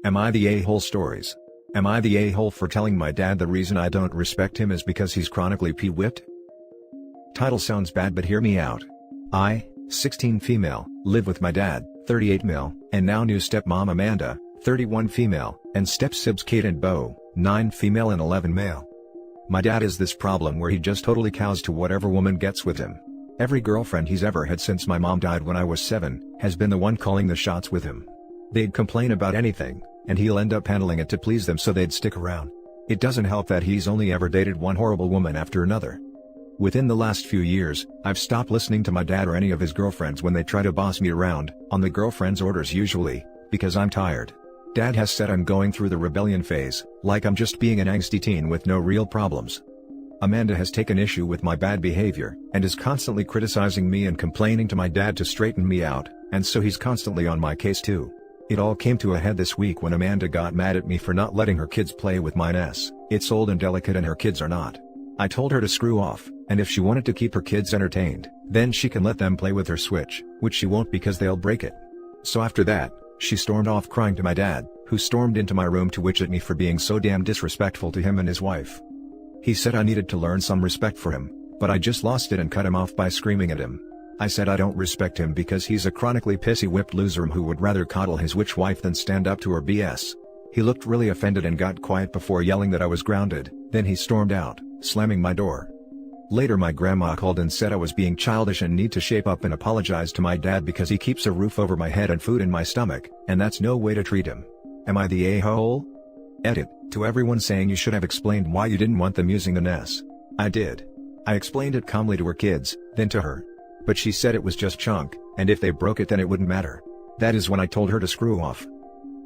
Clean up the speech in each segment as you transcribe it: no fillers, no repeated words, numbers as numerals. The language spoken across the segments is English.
Am I the a-hole stories? Am I the a-hole for telling my dad the reason I don't respect him is because he's chronically p-whipped? Title sounds bad but hear me out. I, 16 female, live with my dad, 38 male, and now new stepmom Amanda, 31 female, and stepsibs Kate and Bo, 9 female and 11 male. My dad is this problem where he just totally cows to whatever woman gets with him. Every girlfriend he's ever had since my mom died when I was 7, has been the one calling the shots with him. They'd complain about anything, and he'll end up handling it to please them so they'd stick around. It doesn't help that he's only ever dated one horrible woman after another. Within the last few years, I've stopped listening to my dad or any of his girlfriends when they try to boss me around, on the girlfriend's orders usually, because I'm tired. Dad has said I'm going through the rebellion phase, like I'm just being an angsty teen with no real problems. Amanda has taken issue with my bad behavior, and is constantly criticizing me and complaining to my dad to straighten me out, and so he's constantly on my case too. It all came to a head this week when Amanda got mad at me for not letting her kids play with mine. It's old and delicate and her kids are not. I told her to screw off, and if she wanted to keep her kids entertained, then she can let them play with her Switch, which she won't because they'll break it. So after that, she stormed off crying to my dad, who stormed into my room to witch at me for being so damn disrespectful to him and his wife. He said I needed to learn some respect for him, but I just lost it and cut him off by screaming at him. I said I don't respect him because he's a chronically pissy whipped loser who would rather coddle his witch wife than stand up to her BS. He looked really offended and got quiet before yelling that I was grounded, then he stormed out, slamming my door. Later my grandma called and said I was being childish and need to shape up and apologize to my dad because he keeps a roof over my head and food in my stomach, and that's no way to treat him. Am I the a-hole? Edit, to everyone saying you should have explained why you didn't want them using the NES. I did. I explained it calmly to her kids, then to her. But she said it was just junk, and if they broke it then it wouldn't matter. That is when I told her to screw off.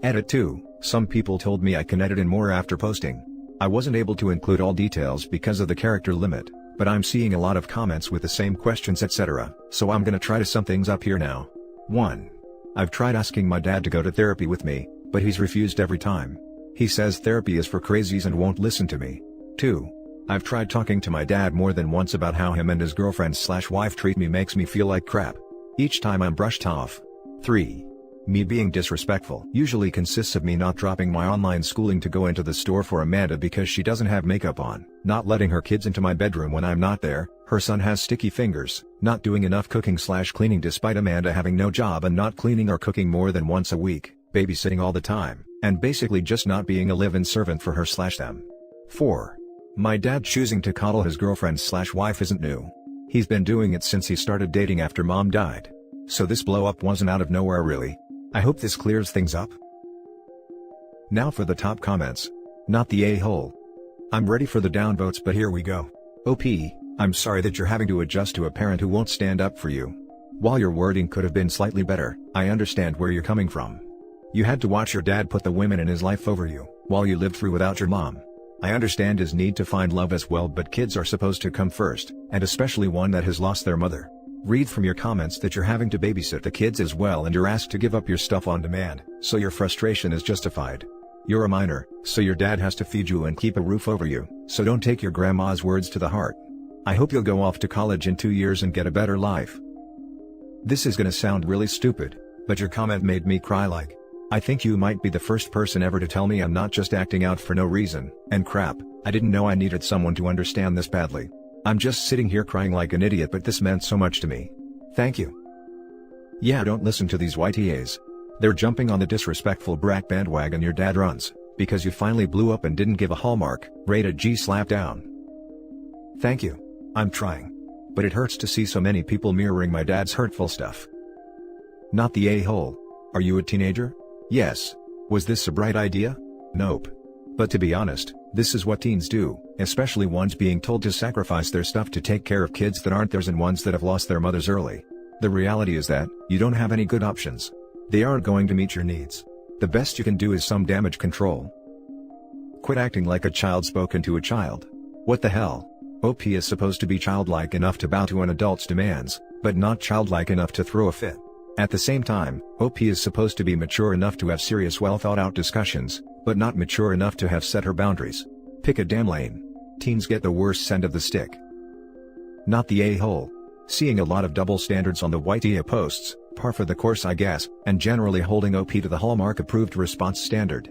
Edit 2, some people told me I can edit in more after posting. I wasn't able to include all details because of the character limit, but I'm seeing a lot of comments with the same questions etc, so I'm gonna try to sum things up here now. 1. I've tried asking my dad to go to therapy with me, but he's refused every time. He says therapy is for crazies and won't listen to me. 2. I've tried talking to my dad more than once about how him and his girlfriend/wife treat me makes me feel like crap. Each time I'm brushed off. 3. Me being disrespectful usually consists of me not dropping my online schooling to go into the store for Amanda because she doesn't have makeup on, not letting her kids into my bedroom when I'm not there, her son has sticky fingers, not doing enough cooking/cleaning despite Amanda having no job and not cleaning or cooking more than once a week, babysitting all the time, and basically just not being a live-in servant for her/them. 4. My dad choosing to coddle his girlfriend/wife isn't new. He's been doing it since he started dating after mom died. So this blow up wasn't out of nowhere really. I hope this clears things up. Now for the top comments. Not the a-hole. I'm ready for the downvotes but here we go. OP, I'm sorry that you're having to adjust to a parent who won't stand up for you. While your wording could have been slightly better, I understand where you're coming from. You had to watch your dad put the women in his life over you, while you lived through without your mom. I understand his need to find love as well but kids are supposed to come first, and especially one that has lost their mother. Read from your comments that you're having to babysit the kids as well and you're asked to give up your stuff on demand, so your frustration is justified. You're a minor, so your dad has to feed you and keep a roof over you, so don't take your grandma's words to the heart. I hope you'll go off to college in 2 years and get a better life. This is gonna sound really stupid, but your comment made me cry like. I think you might be the first person ever to tell me I'm not just acting out for no reason, and crap, I didn't know I needed someone to understand this badly. I'm just sitting here crying like an idiot but this meant so much to me. Thank you. Yeah, don't listen to these YTAs. They're jumping on the disrespectful brat bandwagon your dad runs, because you finally blew up and didn't give a Hallmark, rated G slap down. Thank you. I'm trying. But it hurts to see so many people mirroring my dad's hurtful stuff. Not the a-hole. Are you a teenager? Yes. Was this a bright idea? Nope. But to be honest, this is what teens do, especially ones being told to sacrifice their stuff to take care of kids that aren't theirs and ones that have lost their mothers early. The reality is that, you don't have any good options. They aren't going to meet your needs. The best you can do is some damage control. Quit acting like a child spoken to a child. What the hell? OP is supposed to be childlike enough to bow to an adult's demands, but not childlike enough to throw a fit. At the same time, OP is supposed to be mature enough to have serious well-thought-out discussions, but not mature enough to have set her boundaries. Pick a damn lane. Teens get the worst end of the stick. Not the a-hole. Seeing a lot of double standards on the AITA posts, par for the course I guess, and generally holding OP to the Hallmark approved response standard.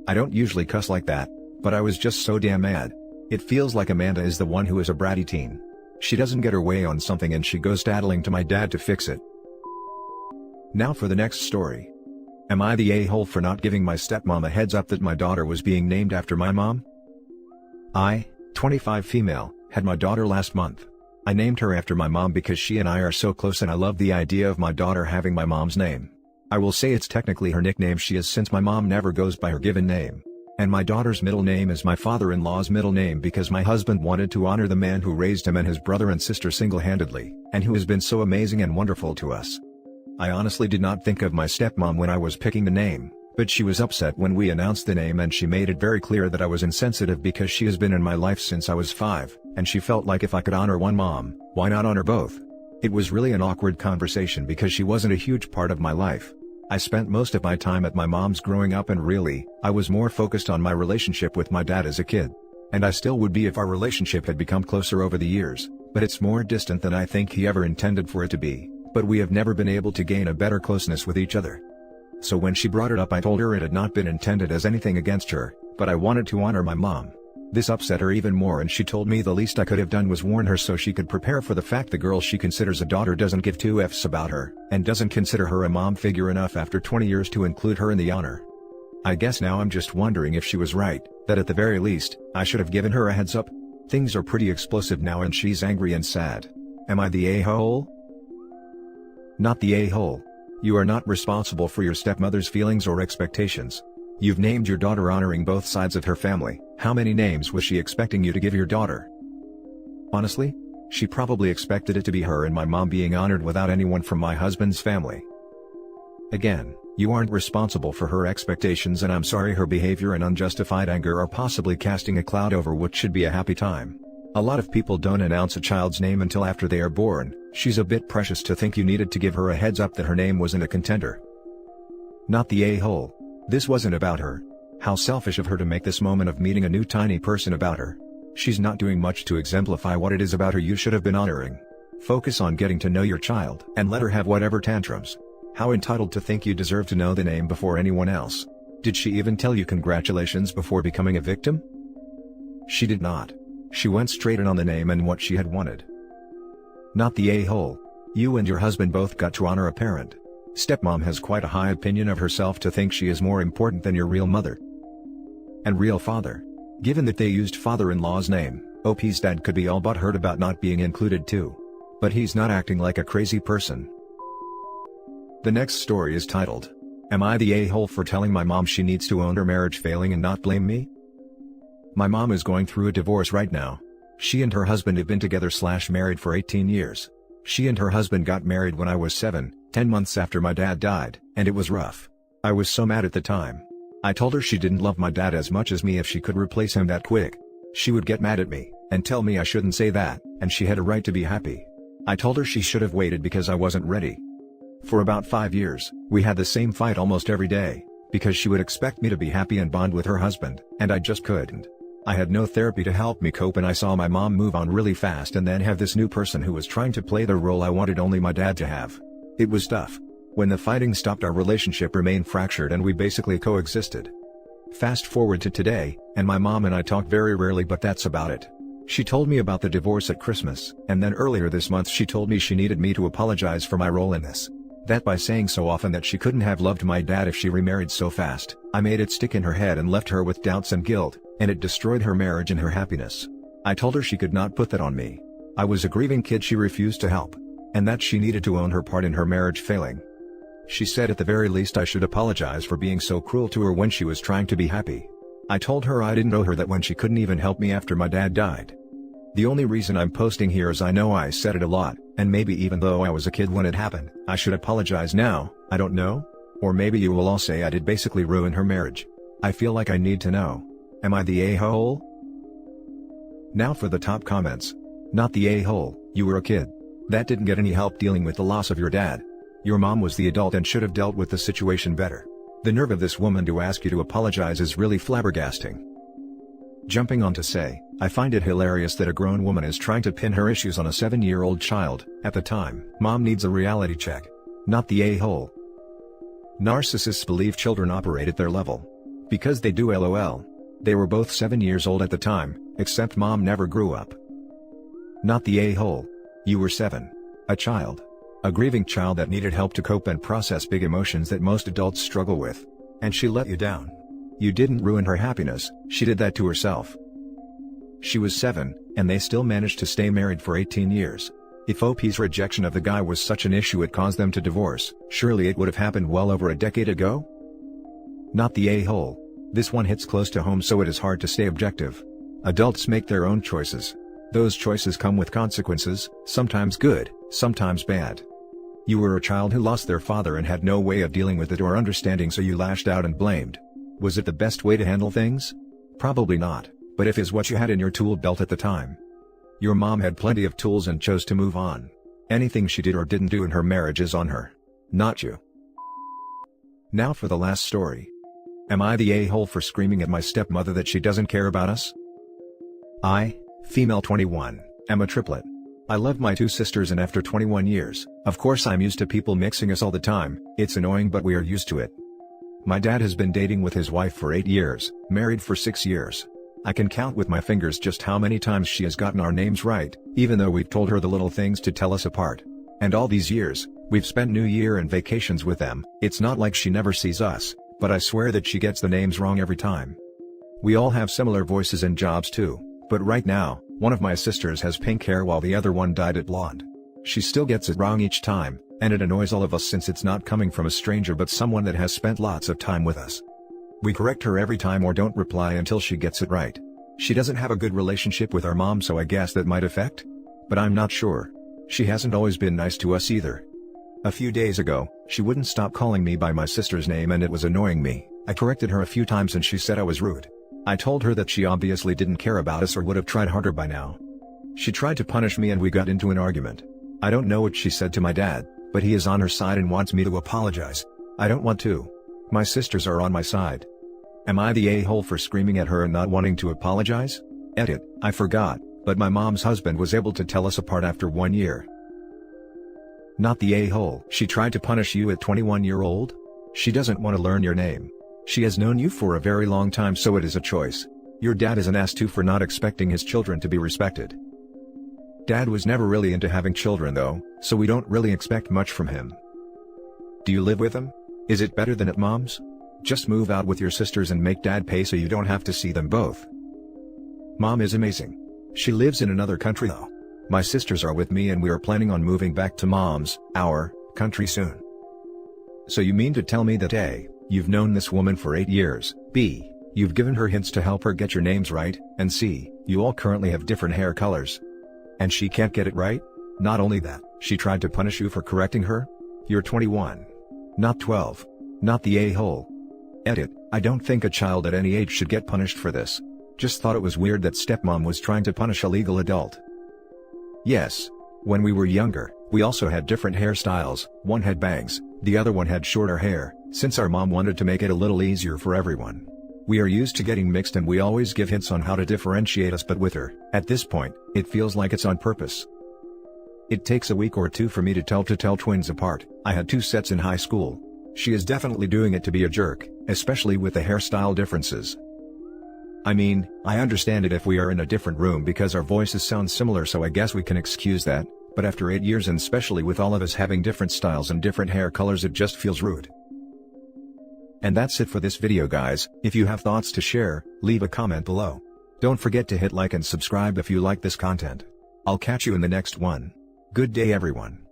I don't usually cuss like that, but I was just so damn mad. It feels like Amanda is the one who is a bratty teen. She doesn't get her way on something and she goes tattling to my dad to fix it. Now for the next story. Am I the a-hole for not giving my stepmom a heads up that my daughter was being named after my mom? I, 25 female, had my daughter last month. I named her after my mom because she and I are so close and I love the idea of my daughter having my mom's name. I will say it's technically her nickname she is since my mom never goes by her given name. And my daughter's middle name is my father-in-law's middle name because my husband wanted to honor the man who raised him and his brother and sister single-handedly, and who has been so amazing and wonderful to us. I honestly did not think of my stepmom when I was picking the name, but she was upset when we announced the name and she made it very clear that I was insensitive because she has been in my life since I was 5, and she felt like if I could honor one mom, why not honor both? It was really an awkward conversation because she wasn't a huge part of my life. I spent most of my time at my mom's growing up and really, I was more focused on my relationship with my dad as a kid. And I still would be if our relationship had become closer over the years, but it's more distant than I think he ever intended for it to be, but we have never been able to gain a better closeness with each other. So when she brought it up I told her it had not been intended as anything against her, but I wanted to honor my mom. This upset her even more and she told me the least I could have done was warn her so she could prepare for the fact the girl she considers a daughter doesn't give two F's about her, and doesn't consider her a mom figure enough after 20 years to include her in the honor. I guess now I'm just wondering if she was right, that at the very least, I should have given her a heads up. Things are pretty explosive now and she's angry and sad. Am I the a-hole? Not the a-hole. You are not responsible for your stepmother's feelings or expectations. You've named your daughter honoring both sides of her family. How many names was she expecting you to give your daughter? Honestly? She probably expected it to be her and my mom being honored without anyone from my husband's family. Again, you aren't responsible for her expectations and I'm sorry her behavior and unjustified anger are possibly casting a cloud over what should be a happy time. A lot of people don't announce a child's name until after they are born. She's a bit precious to think you needed to give her a heads up that her name wasn't a contender. Not the a-hole. This wasn't about her. How selfish of her to make this moment of meeting a new tiny person about her. She's not doing much to exemplify what it is about her you should have been honoring. Focus on getting to know your child and let her have whatever tantrums. How entitled to think you deserve to know the name before anyone else. Did she even tell you congratulations before becoming a victim? She did not. She went straight in on the name and what she had wanted. Not the a-hole. You and your husband both got to honor a parent. Stepmom has quite a high opinion of herself to think she is more important than your real mother and real father. Given that they used father-in-law's name, OP's dad could be all but hurt about not being included too. But he's not acting like a crazy person. The next story is titled, Am I the a-hole for telling my mom she needs to own her marriage failing and not blame me? My mom is going through a divorce right now. She and her husband have been together/married for 18 years. She and her husband got married when I was 10 months after my dad died, and it was rough. I was so mad at the time. I told her she didn't love my dad as much as me if she could replace him that quick. She would get mad at me, and tell me I shouldn't say that, and she had a right to be happy. I told her she should have waited because I wasn't ready. For about 5 years, we had the same fight almost every day, because she would expect me to be happy and bond with her husband, and I just couldn't. I had no therapy to help me cope and I saw my mom move on really fast and then have this new person who was trying to play the role I wanted only my dad to have. It was tough. When the fighting stopped our relationship remained fractured and we basically coexisted. Fast forward to today, and my mom and I talk very rarely but that's about it. She told me about the divorce at Christmas, and then earlier this month she told me she needed me to apologize for my role in this. That by saying so often that she couldn't have loved my dad if she remarried so fast, I made it stick in her head and left her with doubts and guilt, and it destroyed her marriage and her happiness. I told her she could not put that on me. I was a grieving kid she refused to help. And that she needed to own her part in her marriage failing. She said at the very least I should apologize for being so cruel to her when she was trying to be happy. I told her I didn't owe her that when she couldn't even help me after my dad died. The only reason I'm posting here is I know I said it a lot, and maybe even though I was a kid when it happened, I should apologize now, I don't know? Or maybe you will all say I did basically ruin her marriage. I feel like I need to know. Am I the a-hole? Now for the top comments. Not the a-hole, you were a kid. That didn't get any help dealing with the loss of your dad. Your mom was the adult and should have dealt with the situation better. The nerve of this woman to ask you to apologize is really flabbergasting. Jumping on to say, I find it hilarious that a grown woman is trying to pin her issues on a 7-year-old child. At the time, mom needs a reality check. Not the a-hole. Narcissists believe children operate at their level. Because they do, lol. They were both 7 years old at the time, except mom never grew up. Not the a-hole. You were 7. A child. A grieving child that needed help to cope and process big emotions that most adults struggle with. And she let you down. You didn't ruin her happiness, she did that to herself. She was 7, and they still managed to stay married for 18 years. If OP's rejection of the guy was such an issue it caused them to divorce, surely it would have happened well over a decade ago? Not the a-hole. This one hits close to home, so it is hard to stay objective. Adults make their own choices. Those choices come with consequences, sometimes good, sometimes bad. You were a child who lost their father and had no way of dealing with it or understanding, so you lashed out and blamed. Was it the best way to handle things? Probably not, but if is what you had in your tool belt at the time. Your mom had plenty of tools and chose to move on. Anything she did or didn't do in her marriage is on her. Not you. Now for the last story. Am I the a-hole for screaming at my stepmother that she doesn't care about us? I, female 21, am a triplet. I love my 2 sisters, and after 21 years, of course I'm used to people mixing us all the time. It's annoying, but we are used to it. My dad has been dating with his wife for 8 years, married for 6 years. I can count with my fingers just how many times she has gotten our names right, even though we've told her the little things to tell us apart. And all these years, we've spent New Year and vacations with them. It's not like she never sees us, but I swear that she gets the names wrong every time. We all have similar voices and jobs too, but right now, one of my sisters has pink hair while the other one dyed it blonde. She still gets it wrong each time, and it annoys all of us since it's not coming from a stranger but someone that has spent lots of time with us. We correct her every time or don't reply until she gets it right. She doesn't have a good relationship with our mom, so I guess that might affect? But I'm not sure. She hasn't always been nice to us either. A few days ago, she wouldn't stop calling me by my sister's name and it was annoying me. I corrected her a few times and she said I was rude. I told her that she obviously didn't care about us or would have tried harder by now. She tried to punish me and we got into an argument. I don't know what she said to my dad, but he is on her side and wants me to apologize. I don't want to. My sisters are on my side. Am I the a-hole for screaming at her and not wanting to apologize? Edit, I forgot, but my mom's husband was able to tell us apart after 1 year. Not the a-hole. She tried to punish you at 21-year-old? She doesn't want to learn your name. She has known you for a very long time, so it is a choice. Your dad is an ass too for not expecting his children to be respected. Dad was never really into having children though, so we don't really expect much from him. Do you live with him? Is it better than at mom's? Just move out with your sisters and make dad pay so you don't have to see them both. Mom is amazing. She lives in another country though. My sisters are with me and we are planning on moving back to our country soon. So you mean to tell me that A, you've known this woman for 8 years, B, you've given her hints to help her get your names right, and C, you all currently have different hair colors. And she can't get it right? Not only that, she tried to punish you for correcting her? You're 21. Not 12. Not the a-hole. Edit, I don't think a child at any age should get punished for this. Just thought it was weird that stepmom was trying to punish a legal adult. Yes. When we were younger, we also had different hairstyles. One had bangs, the other one had shorter hair, since our mom wanted to make it a little easier for everyone. We are used to getting mixed and we always give hints on how to differentiate us, but with her, at this point, it feels like it's on purpose. It takes a week or two for me to tell twins apart. I had 2 sets in high school. She is definitely doing it to be a jerk, especially with the hairstyle differences. I mean, I understand it if we are in a different room because our voices sound similar, so I guess we can excuse that, but after 8 years and especially with all of us having different styles and different hair colors, it just feels rude. And that's it for this video guys. If you have thoughts to share, leave a comment below. Don't forget to hit like and subscribe if you like this content. I'll catch you in the next one. Good day everyone.